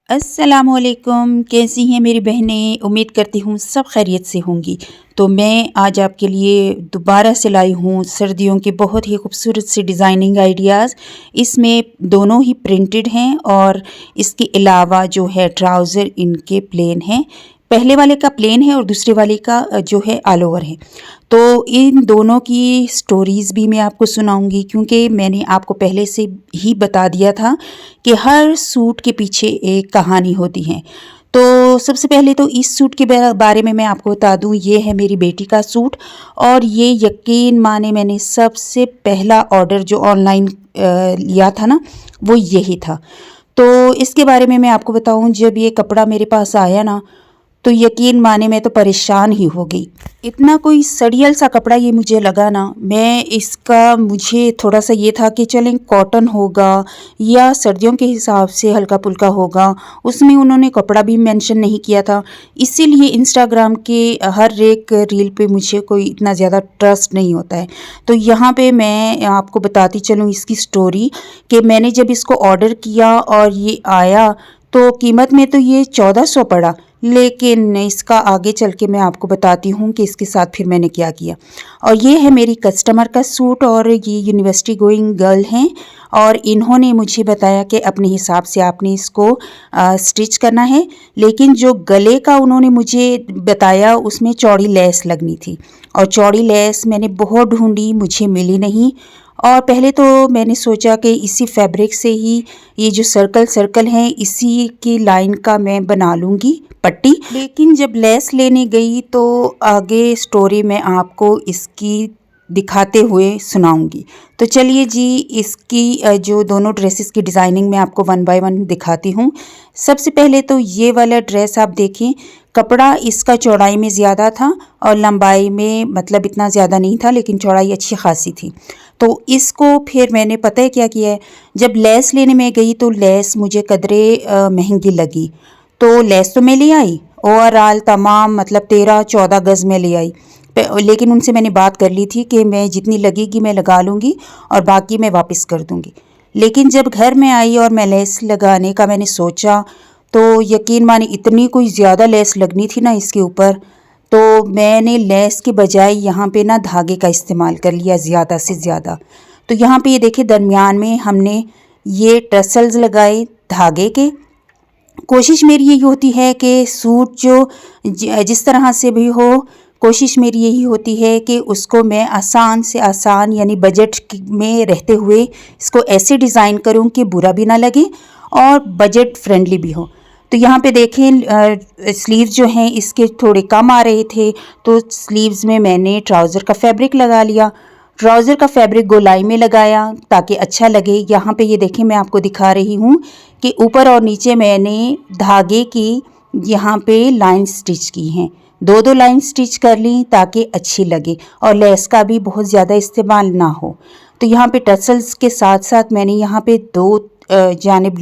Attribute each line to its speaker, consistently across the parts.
Speaker 1: अस्सलामुअलैकुम, कैसी हैं मेरी बहनें? उम्मीद करती हूँ सब खैरियत से होंगी। तो मैं आज आपके लिए दोबारा से लाई हूँ सर्दियों के बहुत ही खूबसूरत से डिज़ाइनिंग आइडियाज़। इसमें दोनों ही प्रिंटेड हैं और इसके अलावा जो है ट्राउज़र इनके प्लेन हैं। पहले वाले का प्लेन है और दूसरे वाले का जो है ऑल ओवर है। तो इन दोनों की स्टोरीज़ भी मैं आपको सुनाऊँगी, क्योंकि मैंने आपको पहले से ही बता दिया था कि हर सूट के पीछे एक कहानी होती है। तो सबसे पहले तो इस सूट के बारे में मैं आपको बता दूं, ये है मेरी बेटी का सूट और ये यकीन माने मैंने सबसे पहला ऑर्डर जो ऑनलाइन लिया था ना, वो यही था। तो इसके बारे में मैं आपको बताऊं, जब ये कपड़ा मेरे पास आया ना, तो यकीन माने मैं तो परेशान ही हो गई। इतना कोई सड़ियल सा कपड़ा ये मुझे लगा ना, मुझे थोड़ा सा ये था कि चलें कॉटन होगा या सर्दियों के हिसाब से हल्का पुल्का होगा। उसमें उन्होंने कपड़ा भी मेंशन नहीं किया था, इसीलिए इंस्टाग्राम के हर एक रील पे मुझे कोई इतना ज़्यादा ट्रस्ट नहीं होता है। तो यहाँ पे मैं आपको बताती चलूँ इसकी स्टोरी कि मैंने जब इसको ऑर्डर किया और ये आया तो कीमत में तो ये 1400 पड़ा, लेकिन इसका आगे चल के मैं आपको बताती हूँ कि इसके साथ फिर मैंने क्या किया। और ये है मेरी कस्टमर का सूट और ये यूनिवर्सिटी गोइंग गर्ल हैं और इन्होंने मुझे बताया कि अपने हिसाब से आपने इसको स्टिच करना है, लेकिन जो गले का उन्होंने मुझे बताया उसमें चौड़ी लेस लगनी थी और चौड़ी लेस मैंने बहुत ढूंढी, मुझे मिली नहीं। और पहले तो मैंने सोचा कि इसी फैब्रिक से ही ये जो सर्कल सर्कल हैं इसी की लाइन का मैं बना लूँगी पट्टी, लेकिन जब लेस लेने गई तो आगे स्टोरी मैं आपको इसकी दिखाते हुए सुनाऊंगी। तो चलिए जी, इसकी जो दोनों ड्रेसेस की डिज़ाइनिंग मैं आपको वन बाय वन दिखाती हूँ। सबसे पहले तो ये वाला ड्रेस आप देखें, कपड़ा इसका चौड़ाई में ज़्यादा था और लंबाई में मतलब इतना ज़्यादा नहीं था, लेकिन चौड़ाई अच्छी खासी थी। तो इसको फिर मैंने पता है क्या किया है, जब लेस लेने में गई तो लेस मुझे कदरे महंगी लगी। तो लेस तो मैं ले आई, ओवरऑल तमाम मतलब 13-14 गज़ में ले आई, लेकिन उनसे मैंने बात कर ली थी कि मैं जितनी लगेगी मैं लगा लूँगी और बाकी मैं वापस कर दूँगी। लेकिन जब घर में आई और मैं लेस लगाने का मैंने सोचा, तो यकीन माने इतनी कोई ज़्यादा लेस लगनी थी ना इसके ऊपर, तो मैंने लेस के बजाय यहाँ पे ना धागे का इस्तेमाल कर लिया ज़्यादा से ज़्यादा। तो यहाँ पे ये देखिए दरमियान में हमने ये टसल्स लगाए धागे के। कोशिश मेरी यही होती है कि सूट जो जिस तरह से भी हो, कोशिश मेरी यही होती है कि उसको मैं आसान से आसान यानी बजट में रहते हुए इसको ऐसे डिज़ाइन करूं कि बुरा भी ना लगे और बजट फ्रेंडली भी हो। तो यहाँ पे देखें स्लीव्स जो हैं इसके थोड़े कम आ रहे थे, तो स्लीव्स में मैंने ट्राउज़र का फैब्रिक लगा लिया। ट्राउज़र का फैब्रिक गोलाई में लगाया ताकि अच्छा लगे। यहाँ पे ये देखें मैं आपको दिखा रही हूँ कि ऊपर और नीचे मैंने धागे की यहाँ पे लाइन स्टिच की हैं, दो दो लाइन स्टिच कर ली ताकि अच्छी लगे और लेस का भी बहुत ज़्यादा इस्तेमाल ना हो। तो यहाँ पे टसल्स के साथ साथ मैंने यहाँ पे दो जानिब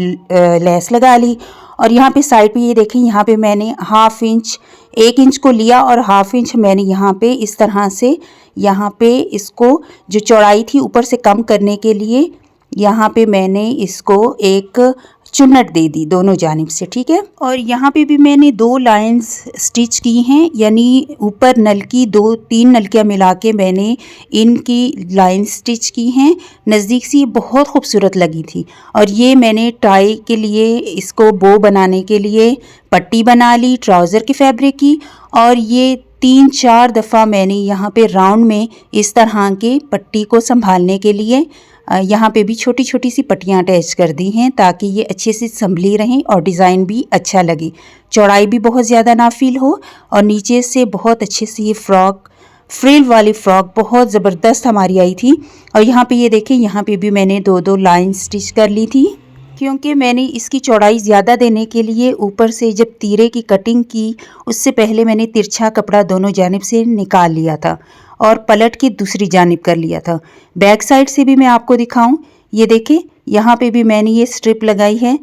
Speaker 1: लेस लगा ली और यहाँ पे साइड पे ये देखें, यहाँ पे मैंने हाफ इंच 1 इंच को लिया और हाफ इंच मैंने यहाँ पे इस तरह से यहाँ पे इसको जो चौड़ाई थी ऊपर से कम करने के लिए यहाँ पे मैंने इसको एक चुन्नट दे दी दोनों जानिब से, ठीक है। और यहाँ पे भी मैंने 2 लाइंस स्टिच की हैं, यानी ऊपर नलकी 2-3 नलकियाँ मिला के मैंने इनकी लाइन स्टिच की हैं। नज़दीक से ये बहुत खूबसूरत लगी थी और ये मैंने टाई के लिए इसको बो बनाने के लिए पट्टी बना ली ट्राउज़र के फैब्रिक की और ये 3-4 दफ़ा मैंने यहाँ पे राउंड में इस तरह के पट्टी को संभालने के लिए यहाँ पे भी छोटी छोटी सी पट्टियाँ अटैच कर दी हैं ताकि ये अच्छे से संभली रहें और डिज़ाइन भी अच्छा लगे, चौड़ाई भी बहुत ज़्यादा ना फील हो और नीचे से बहुत अच्छे से ये फ्रॉक फ्रिल वाली फ्रॉक बहुत ज़बरदस्त हमारी आई थी। और यहाँ पे ये देखें, यहाँ पे भी मैंने 2-2 लाइन स्टिच कर ली थी, क्योंकि मैंने इसकी चौड़ाई ज़्यादा देने के लिए ऊपर से जब तीरे की कटिंग की उससे पहले मैंने तिरछा कपड़ा दोनों जानिब से निकाल लिया था और पलट के दूसरी जानिब कर लिया था। बैक साइड से भी मैं आपको दिखाऊं, ये देखें यहाँ पे भी मैंने ये स्ट्रिप लगाई है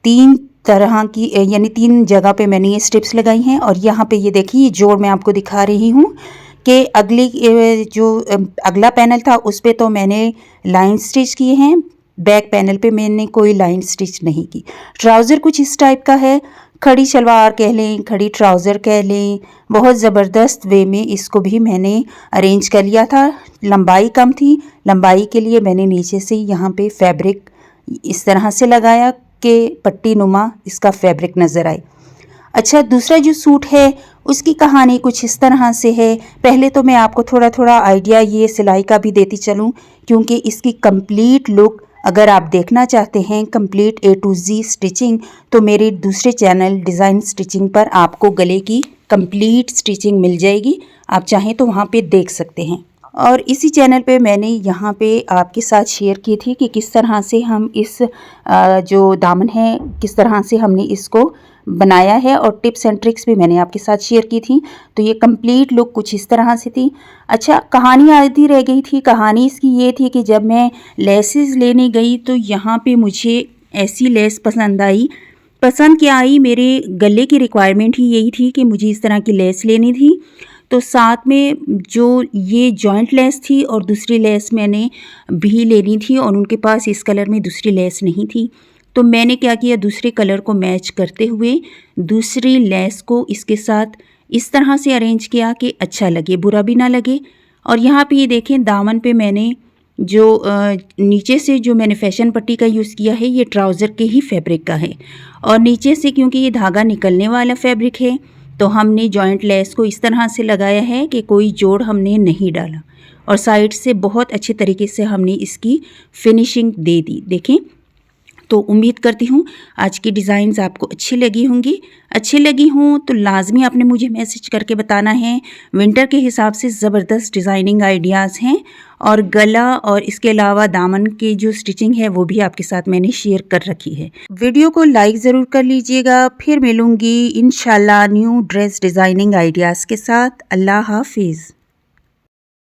Speaker 1: 3 तरह की, यानी 3 जगह पे मैंने ये स्ट्रिप्स लगाई हैं। और यहाँ पे ये देखिए ये जोड़ मैं आपको दिखा रही हूँ कि अगला पैनल था उस पर तो मैंने लाइन स्टिच किए हैं बैक पैनल पे मैंने कोई लाइन स्टिच नहीं की। ट्राउज़र कुछ इस टाइप का है, खड़ी शलवार कह लें, खड़ी ट्राउज़र कह लें, बहुत ज़बरदस्त वे में इसको भी मैंने अरेंज कर लिया था। लंबाई कम थी, लंबाई के लिए मैंने नीचे से यहाँ पे फैब्रिक इस तरह से लगाया कि पट्टी नुमा इसका फैब्रिक नज़र आए। अच्छा, दूसरा जो सूट है उसकी कहानी कुछ इस तरह से है। पहले तो मैं आपको थोड़ा थोड़ा आइडिया ये सिलाई का भी देती चलूँ, क्योंकि इसकी कंप्लीट लुक अगर आप देखना चाहते हैं complete A to Z stitching, तो मेरे दूसरे चैनल डिज़ाइन स्टिचिंग पर आपको गले की कंप्लीट स्टिचिंग मिल जाएगी। आप चाहें तो वहाँ पे देख सकते हैं। और इसी चैनल पे मैंने यहाँ पे आपके साथ शेयर की थी कि किस तरह से हम इस जो दामन है किस तरह से हमने इसको बनाया है, और टिप्स एंड ट्रिक्स भी मैंने आपके साथ शेयर की थी। तो ये कंप्लीट लुक कुछ इस तरह से थी। अच्छा, कहानी आधी रह गई थी। कहानी इसकी ये थी कि जब मैं लेसेस लेने गई तो यहाँ पे मुझे ऐसी लेस पसंद आई। पसंद क्या आई, मेरे गले की रिक्वायरमेंट ही यही थी कि मुझे इस तरह की लेस लेनी थी। तो साथ में जो ये जॉइंट लेस थी और दूसरी लेस मैंने भी लेनी थी, और उनके पास इस कलर में दूसरी लेस नहीं थी। तो मैंने क्या किया, दूसरे कलर को मैच करते हुए दूसरी लेस को इसके साथ इस तरह से अरेंज किया कि अच्छा लगे, बुरा भी ना लगे। और यहाँ पे ये देखें, दामन पे मैंने जो नीचे से जो मैंने फैशन पट्टी का यूज़ किया है ये ट्राउज़र के ही फैब्रिक का है, और नीचे से क्योंकि ये धागा निकलने वाला फैब्रिक है तो हमने जॉइंट लेस को इस तरह से लगाया है कि कोई जोड़ हमने नहीं डाला, और साइड से बहुत अच्छे तरीके से हमने इसकी फिनिशिंग दे दी। देखें, तो उम्मीद करती हूँ आज की डिज़ाइंस आपको अच्छी लगी होंगी। अच्छी लगी हों तो लाजमी आपने मुझे मैसेज करके बताना है। विंटर के हिसाब से ज़बरदस्त डिज़ाइनिंग आइडियाज़ हैं, और गला और इसके अलावा दामन की जो स्टिचिंग है वो भी आपके साथ मैंने शेयर कर रखी है। वीडियो को लाइक ज़रूर कर लीजिएगा। फिर मिलूँगी इंशाल्लाह न्यू ड्रेस डिज़ाइनिंग आइडियाज़ के साथ। अल्लाह हाफिज़।